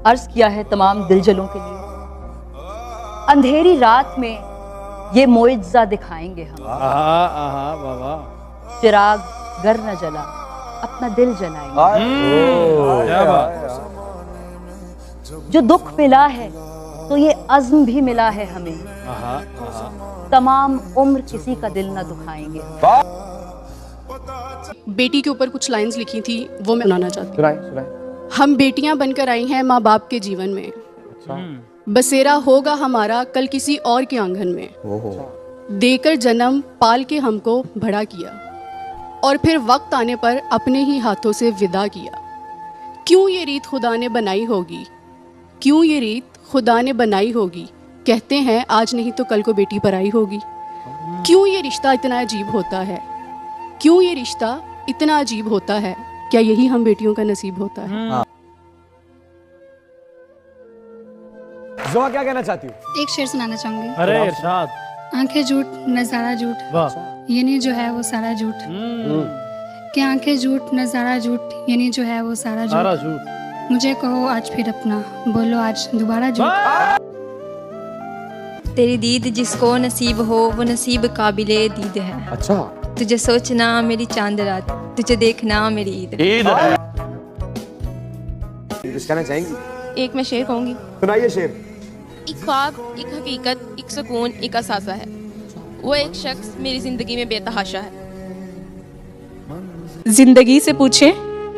अर्ज किया है तमाम दिलजलों के लिए, अंधेरी रात में ये मोइज़ा दिखाएंगे हम। बाबा चिराग घर न जला, अपना दिल जलाएंगे। क्या बात। जो दुख मिला है तो ये अज़्म भी मिला है हमें, तमाम उम्र किसी का दिल न दुखाएंगे। बेटी के ऊपर कुछ लाइंस लिखी थी, वो मैं सुनाना चाहती हूँ। सुनाए। हम बेटियां बनकर आई हैं माँ बाप के जीवन में, बसेरा होगा हमारा कल किसी और के आंगन में। देकर जन्म पाल के हमको बड़ा किया, और फिर वक्त आने पर अपने ही हाथों से विदा किया। क्यों ये रीत खुदा ने बनाई होगी, क्यों ये रीत खुदा ने बनाई होगी, कहते हैं आज नहीं तो कल को बेटी पराई होगी। क्यों ये रिश्ता इतना अजीब होता है, क्यों ये रिश्ता इतना अजीब होता है, क्या यही हम बेटियों का नसीब होता है। ज़ोआ क्या कहना चाहती हूँ? एक शेर सुनाना चाहूंगी। अरे इरशाद। आंखें झूठ नजारा झूठ, ये नहीं जो है वो सारा झूठ। कि आंखें झूठ नजारा झूठ, ये नहीं जो है वो सारा झूठ। मुझे कहो आज फिर अपना, बोलो आज दोबारा झूठ। तेरी दीद जिसको नसीब हो वो नसीब काबिले दीद है। अच्छा। तुझे सोचना मेरी चांद रात, तुझे देखना मेरी ईद। कुछ कहना चाहेंगी? एक मैं शेर कहूंगी। सुनाइए शेर। एक ख्वाब, एक हकीकत, एक सुकून, एक असासा है। वो एक शख्स मेरी जिंदगी में बेतहाशा है। जिंदगी से पूछे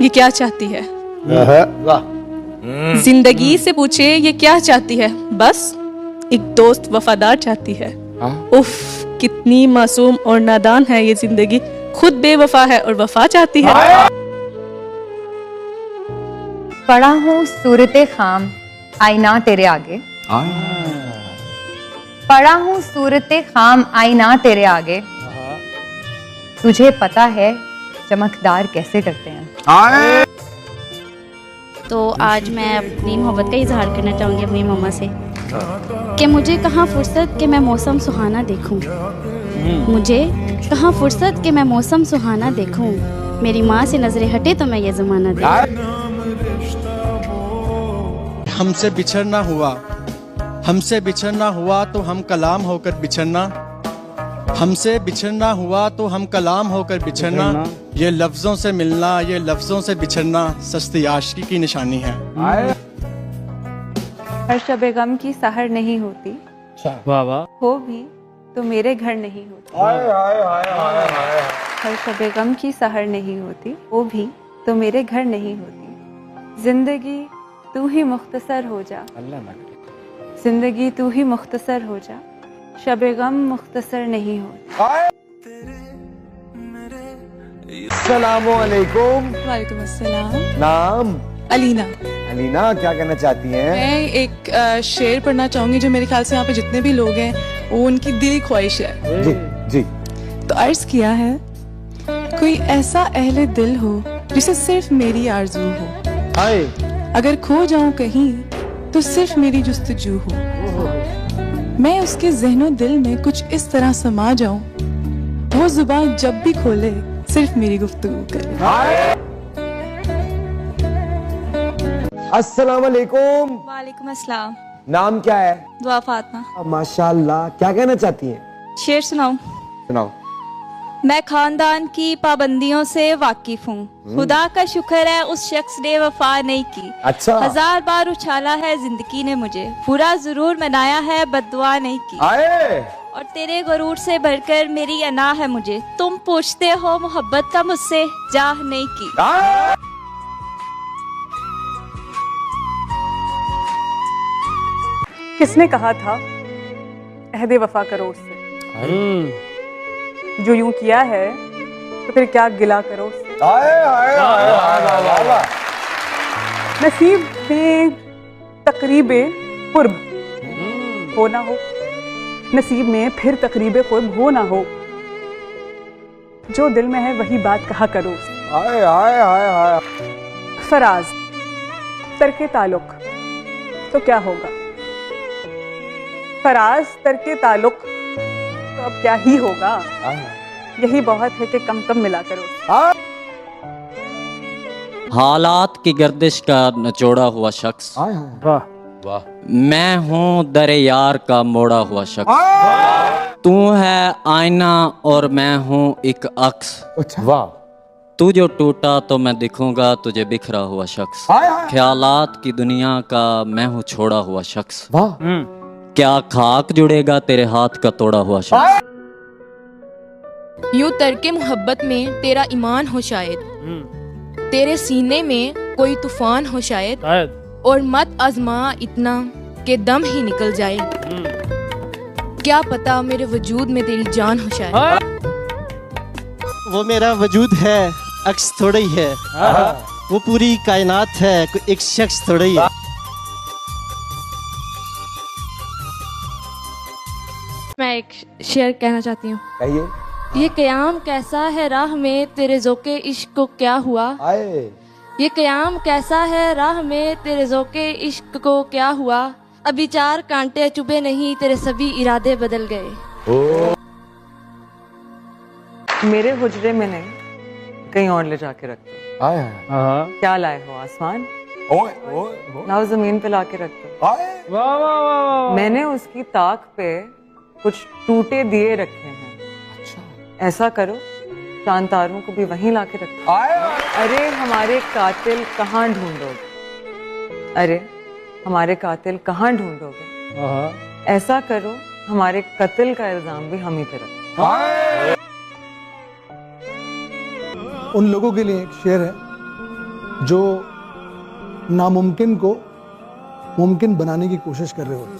ये क्या चाहती है, जिंदगी से पूछे ये क्या चाहती है, बस एक दोस्त वफादार चाहती है। उफ कितनी मासूम और नादान है ये जिंदगी, खुद बेवफा है और वफा चाहती है। पड़ा हूँ सूरते खाम आईना तेरे आगे, पड़ा हूँ सूरते खाम आईना तेरे आगे, तुझे पता है चमकदार कैसे करते हैं। तो आज मैं अपनी मोहब्बत का इजहार करना चाहूँगी अपनी मम्मा से, कि मुझे कहाँ फुर्सत कि मैं मौसम सुहाना देखूं, मुझे कहाँ फुर्सत कि मैं मौसम सुहाना देखूं, मेरी माँ से नजरें हटे तो मैं ये ज़माना देखूं। हमसे बिछड़ना हुआ तो हम कलाम होकर बिछड़ना, हमसे बिछड़ना हुआ तो हम कलाम होकर बिछड़ना, ये लफ्जों से मिलना, ये लफ्जों से बिछड़ना सस्ती आशिकी की निशानी है। हर शब गम की सहर नहीं होती, हो भी तो मेरे घर नहीं होती। हर शब गम की सहर नहीं होती, वो भी तो मेरे घर नहीं होती। जिंदगी तू ही मुख्तसर हो जा, जिंदगी तू ही मुख्तसर हो जा, शब गम मुख्तसर नहीं होती। अस्सलामु अलैकुम। वालेकुम अस्सलाम। नाम? अलीना। अलीना क्या कहना चाहती हैं? मैं एक शेर पढ़ना चाहूंगी जो मेरे ख्याल से यहाँ पे जितने भी लोग हैं वो उनकी दिल ख्वाहिश है। जी जी। तो अर्ज किया है, कोई ऐसा अहले दिल हो जिसे सिर्फ मेरी आरज़ू हो, अगर खो जाऊं कहीं तो सिर्फ मेरी जुस्तजू हो, मैं उसके ज़हनो दिल में कुछ इस तरह समा जाऊं, वो जुबान जब भी खोले सिर्फ मेरी गुफ्तगू करे। अस्सलाम वालेकुम। वालेकुम अस्सलाम। नाम क्या है? दुआ फातिमा। माशाल्लाह, क्या कहना चाहती हैं? शेर सुनाऊं? सुनाओ। मैं खानदान की पाबंदियों से वाकिफ हूँ, खुदा का शुक्र है उस शख्स ने वफा नहीं की। अच्छा। 1000 बार उछाला है जिंदगी ने मुझे, बुरा जरूर मनाया है बद्दुआ नहीं की। और तेरे गुरूर से बढ़कर मेरी अना है मुझे, तुम पूछते हो मोहब्बत का मुझसे जाह नहीं की। किसने कहा था अहदे वफा करो उससे, जो यूं किया है तो फिर क्या गिला करो उससे। नसीब में तकरीबे कुर्ब हो ना हो, नसीब में फिर तकरीबे कुर्ब हो ना हो, जो दिल में है वही बात कहा करो उससे। फराज तरके ताल्लुक तो क्या होगा, फराज तरके ताल्लुक तो अब क्या ही होगा, यही बहुत है कि कम कम मिला करो। हालात की गर्दिश का निचोड़ा हुआ शख्स, वाह वाह। मैं हूँ दरे यार का मोड़ा हुआ शख्स, तू है आईना और मैं हूँ एक अक्स, वाह। तू जो टूटा तो मैं दिखूंगा तुझे बिखरा हुआ शख्स, ख्यालात की दुनिया का मैं हूँ छोड़ा हुआ शख्स, वाह। क्या खाक जुड़ेगा तेरे हाथ का तोड़ा हुआ शख्स। यूं तरके मोहब्बत में तेरा ईमान हो शायद, तेरे सीने में कोई तूफान हो शायद, और मत आजमा इतना कि दम ही निकल जाए, क्या पता मेरे वजूद में तेरी जान हो शायद। वो मेरा वजूद है अक्स थोड़ा ही है, वो पूरी कायनात है कोई एक शख्स थोड़ा ही है। मैं एक शेर कहना चाहती हूँ। कहिए। ये क़याम कैसा है राह में तेरे ज़ोक़े इश्क को क्या हुआ, ये क़याम कैसा है राह में तेरे ज़ोक़े इश्क को क्या हुआ, अभी 4 कांटे चुभे नहीं तेरे सभी इरादे बदल गए। मेरे हुजरे में नहीं कहीं और ले जाके रख दो। क्या लाए हो आसमान, लाओ जमीन पे लाके रख दो। मैंने उसकी ताक पे कुछ टूटे दिए रखे हैं, ऐसा करो चांद तारों को भी वहीं लाके रखो। अरे हमारे कातिल कहाँ ढूंढोगे, अरे हमारे कातिल कहाँ ढूंढोगे, ऐसा करो हमारे कत्ल का इल्जाम भी हम ही पे रखो। उन लोगों के लिए एक शेर है जो नामुमकिन को मुमकिन बनाने की कोशिश कर रहे होते।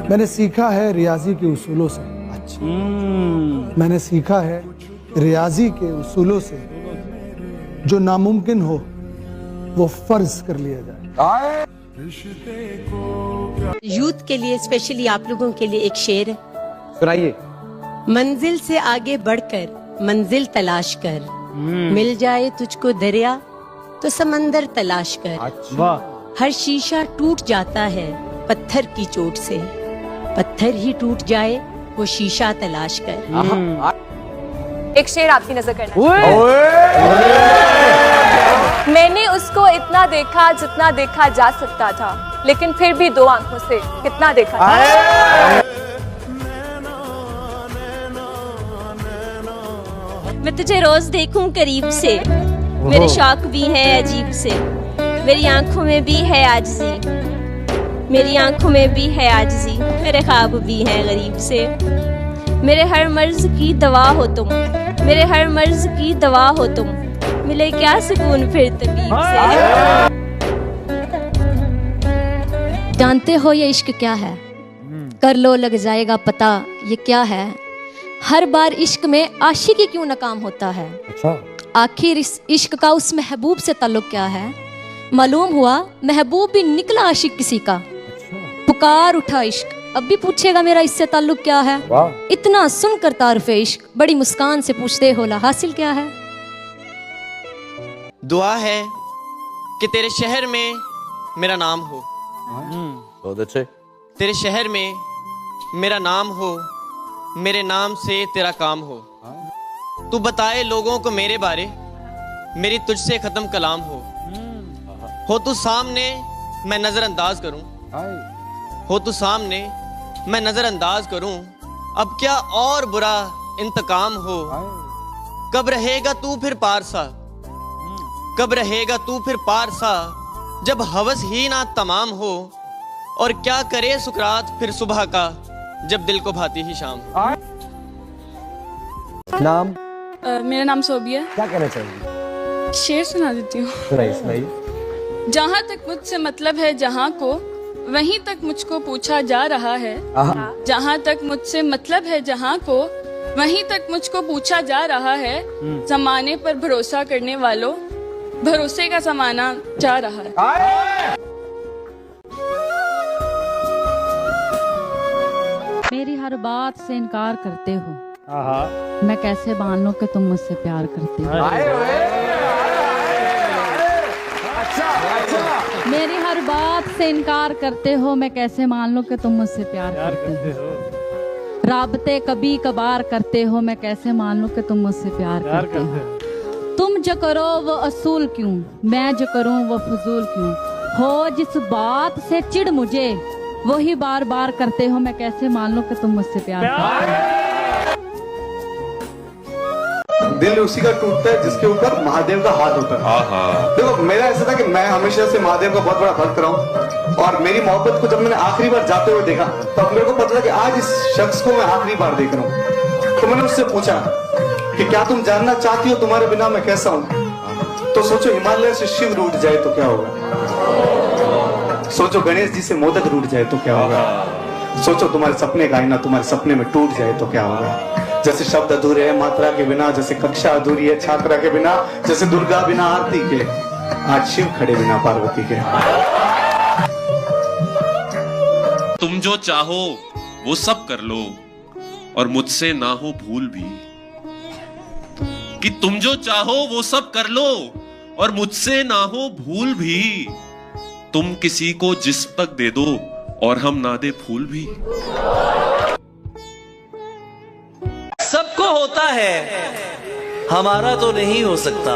मैंने सीखा है रियाजी के उसूलों से, मैंने सीखा है रियाजी के उसूलों से, जो नामुमकिन हो वो फर्ज कर लिया जाए। यूथ के लिए स्पेशली आप लोगों के लिए एक शेर है, सुनाइए। मंजिल से आगे बढ़कर मंजिल तलाश कर, मिल जाए तुझको दरिया तो समंदर तलाश कर। हर शीशा टूट जाता है पत्थर की चोट से, पत्थर ही टूट जाए वो शीशा तलाश कर। एक शेर आपकी नजर करना। मैंने उसको इतना देखा जितना देखा जा सकता था, लेकिन फिर भी 2 आंखों से कितना देखा था। मैं तुझे रोज देखूं करीब से, मेरे शौक भी है अजीब से, मेरी आंखों में भी है आजिज़ी, मेरी आंखों में भी है आजिज़ी, मेरे ख्वाब भी हैं गरीब से, मेरे हर मर्ज की दवा हो तुम, मेरे हर मर्ज की दवा हो तुम, मिले क्या सुकून फिर तबीब से। जानते हो ये इश्क क्या है, कर लो लग जाएगा पता ये क्या है, हर बार इश्क में आशिकी क्यों नाकाम होता है, आखिर इस इश्क का उस महबूब से ताल्लुक क्या है, मालूम हुआ महबूब भी निकला आशिक किसी का, पुकार उठा इश्क अब भी पूछेगा मेरा इससे ताल्लुक क्या है, इतना सुनकर तारुफ इश्क बड़ी मुस्कान से पूछते हो ला हासिल क्या है। दुआ है कि तेरे शहर में मेरा नाम हो, बहुत अच्छे। तेरे शहर में मेरा नाम हो, मेरे नाम से तेरा काम हो, तू बताए लोगों को मेरे बारे, मेरी तुझसे खत्म कलाम हो तू सामने मैं नजरअंदाज करूं, हो तू सामने मैं नजरअंदाज करूं, अब क्या और बुरा इंतकाम हो, कब रहेगा तू फिर पारसा, कब रहेगा तू फिर पारसा, जब हवस ही ना तमाम हो, और क्या करे सुकरात फिर सुबह का, जब दिल को भाती ही शाम। नाम? मेरा नाम सोबिया। क्या कहना चाहेंगी? शेर सुना देती हूँ। सुनाइए सुनाइए। जहाँ तक मुझसे मतलब है जहाँ को, वहीं तक मुझको पूछा जा रहा है, जहाँ तक मुझसे मतलब है जहाँ को, वहीं तक मुझको पूछा जा रहा है, जमाने पर भरोसा करने वालों भरोसे का जमाना जा रहा है। मेरी हर बात से इनकार करते हो, मैं कैसे मान लूं कि तुम मुझसे प्यार करते हो। मेरी हर बात से इनकार करते हो, मैं कैसे मान लूं कि तुम मुझसे प्यार करते हो। राबते कभी कभार करते हो, मैं कैसे मान लूं कि तुम मुझसे प्यार करते हो। तुम जो करो वो असूल क्यों, मैं जो करूं वो फजूल क्यों। हो जिस बात से चिढ़ मुझे, वही बार बार करते हो, मैं कैसे मान लूं कि तुम मुझसे प्यार करते हो। दिल उसी का टूटता है जिसके ऊपर महादेव का हाथ होता है। देखो मेरा ऐसा था कि मैं हमेशा से महादेव का बहुत बड़ा भक्त रहा हूँ, और मेरी मोहब्बत को जब मैंने आखिरी बार जाते हुए देखा तो मेरे को पता था कि आज इस शख्स को मैं आखिरी बार देख रहा हूँ। तो मैंने उससे पूछा कि क्या तुम जानना चाहती हो तुम्हारे बिना मैं कैसा हूँ। तो सोचो हिमालय से शिव रूठ जाए तो क्या होगा, सोचो गणेश जी से मोदक रूठ जाए तो क्या होगा, सोचो तुम्हारे सपने का आईना तुम्हारे सपने में टूट जाए तो क्या होगा। जैसे शब्द अधूरे हैं मात्रा के बिना, जैसे कक्षा अधूरी है छात्रा के बिना, जैसे दुर्गा बिना आरती के, आज शिव खड़े बिना पार्वती के। तुम जो चाहो वो सब कर लो और मुझसे ना हो भूल भी, कि तुम जो चाहो वो सब कर लो और मुझसे ना हो भूल भी। तुम किसी को जिस्म तक दे दो और हम ना दे फूल भी। सबको होता है, हमारा तो नहीं हो सकता।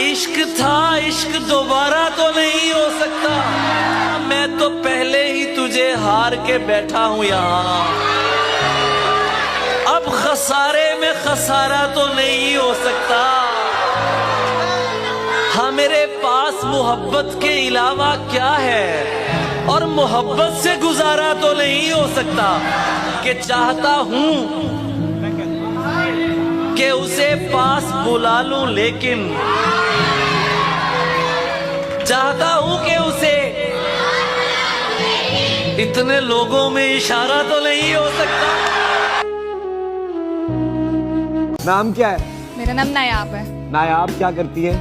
इश्क था इश्क दोबारा तो नहीं हो सकता। मैं तो पहले ही तुझे हार के बैठा हूं यहाँ, अब खसारे में खसारा तो नहीं हो सकता। हाँ मेरे पास मोहब्बत के अलावा क्या है, और मोहब्बत से गुजारा तो नहीं हो सकता। कि चाहता हूं कि उसे पास बुला लूं, लेकिन चाहता हूं कि उसे इतने लोगों में इशारा तो नहीं हो सकता। नाम क्या है? मेरा नाम नायाब है। नायाब क्या करती है?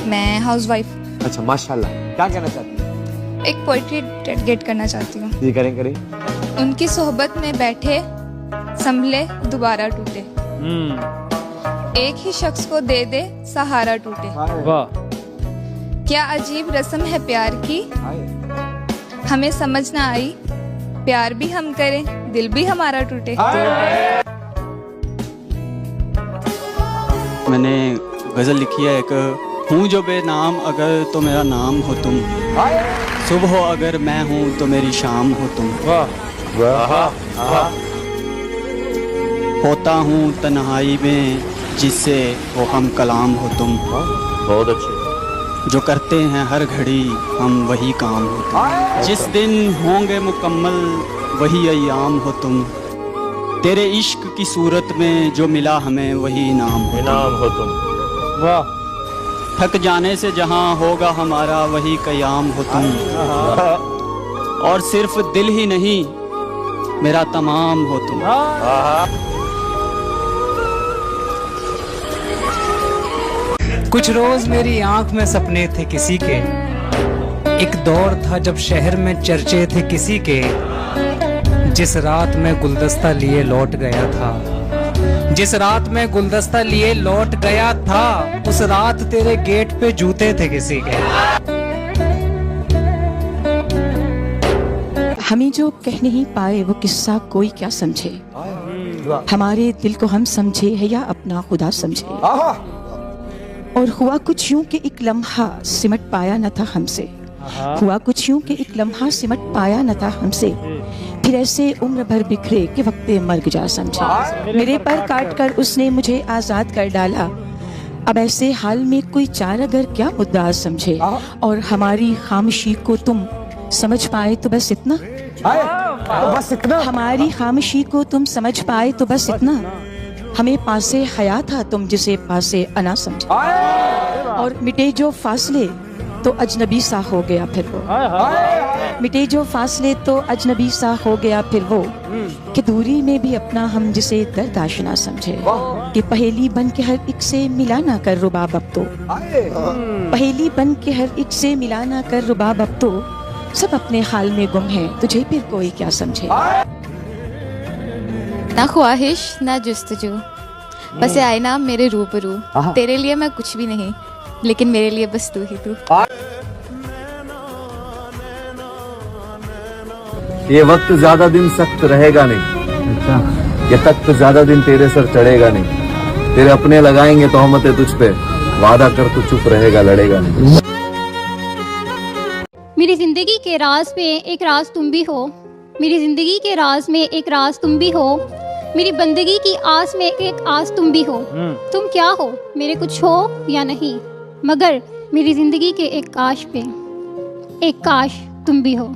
मैं हाउसवाइफ। अच्छा माशाल्लाह। क्या कहना चाहती है? एक पोइट्री डेडिकेट करना चाहती हूँ। जी करें करें। उनकी सोहबत में बैठे संभले दोबारा टूटे, एक ही शख्स को दे दे सहारा टूटे। वाह। क्या अजीब रस्म है प्यार की, हमें समझ ना आई। प्यार भी हम करें, दिल भी हमारा टूटे। मैंने गजल लिखी है एक, हूँ जो बेनाम अगर तो मेरा नाम हो तुम, सुबह हो अगर मैं हूँ तो मेरी शाम हो तुम। होता हूँ तन्हाई में जिससे वो हम कलाम हो तुम। बहुत अच्छे। जो करते हैं हर घड़ी हम वही काम हो तुम। जिस दिन होंगे मुकम्मल वही अय्याम हो तुम। तेरे इश्क की सूरत में जो मिला हमें वही इनाम हो तुम। वाह। थक जाने से जहाँ होगा हमारा वही कयाम हो तुम। और सिर्फ दिल ही नहीं मेरा तमाम हो तुम। कुछ रोज मेरी आंख में सपने थे किसी के, एक दौर था जब शहर में चर्चे थे किसी के। जिस रात में गुलदस्ता लिए लौट गया था, जिस रात में गुलदस्ता लिए लौट गया था, उस रात तेरे गेट पे जूते थे किसी के। हमें जो कह नहीं पाए वो किस्सा कोई क्या समझे, हमारे दिल को हम समझे है या अपना खुदा समझे। और हुआ कुछ यूं कि एक लम्हा सिमट पाया न था हमसे, हुआ कुछ यूं कि एक लम्हा सिमट पाया न था हमसे। फिर ऐसे उम्र भर बिखरे कि वक्ते मर्ग जा समझे। मेरे पर काट कर उसने मुझे आज़ाद कर डाला, अब ऐसे हाल में कोई चार अगर क्या मुद्दा समझे। और हमारी खामोशी को तुम समझ पाए तो बस इतना, बस इतना। हमारी खामोशी को तुम समझ पाए तो बस इतना। हमें पासे हया था तुम जिसे पासे अना समझे। और मिटे जो फासले तो अजनबी सा हो गया फिर वो, मिटे जो फासले तो अजनबी सा हो गया फिर वो। कि दूरी में भी अपना हम जिसे दर्द आशना समझे। कि पहेली बन के हर एक से मिला ना कर रुबाब अब तो, पहेली बन के हर एक से मिला ना कर रुबाब अब तो। सब अपने हाल में गुम है तुझे फिर कोई क्या समझे। ना ख्वाहिश ना जुस्तजू, बस ये आईना मेरे रूबरू। तेरे लिए मैं कुछ भी नहीं, लेकिन मेरे लिए बस तू ही तू। ये वक्त ज्यादा दिन सख्त रहेगा नहीं, ये तख्त ज्यादा दिन तेरे सर चढ़ेगा नहीं। तेरे अपने लगाएंगे तोहमतें तुझ पे, वादा कर तू चुप रहेगा, लड़ेगा नहीं। मेरी जिंदगी के राज में एक राज तुम भी हो, मेरी जिंदगी के राज में एक राज तुम भी हो, मेरी बंदगी की आस में एक आस तुम भी हो। तुम क्या हो, मेरे कुछ हो या नहीं, मगर मेरी जिंदगी के एक काश पे एक काश तुम भी हो।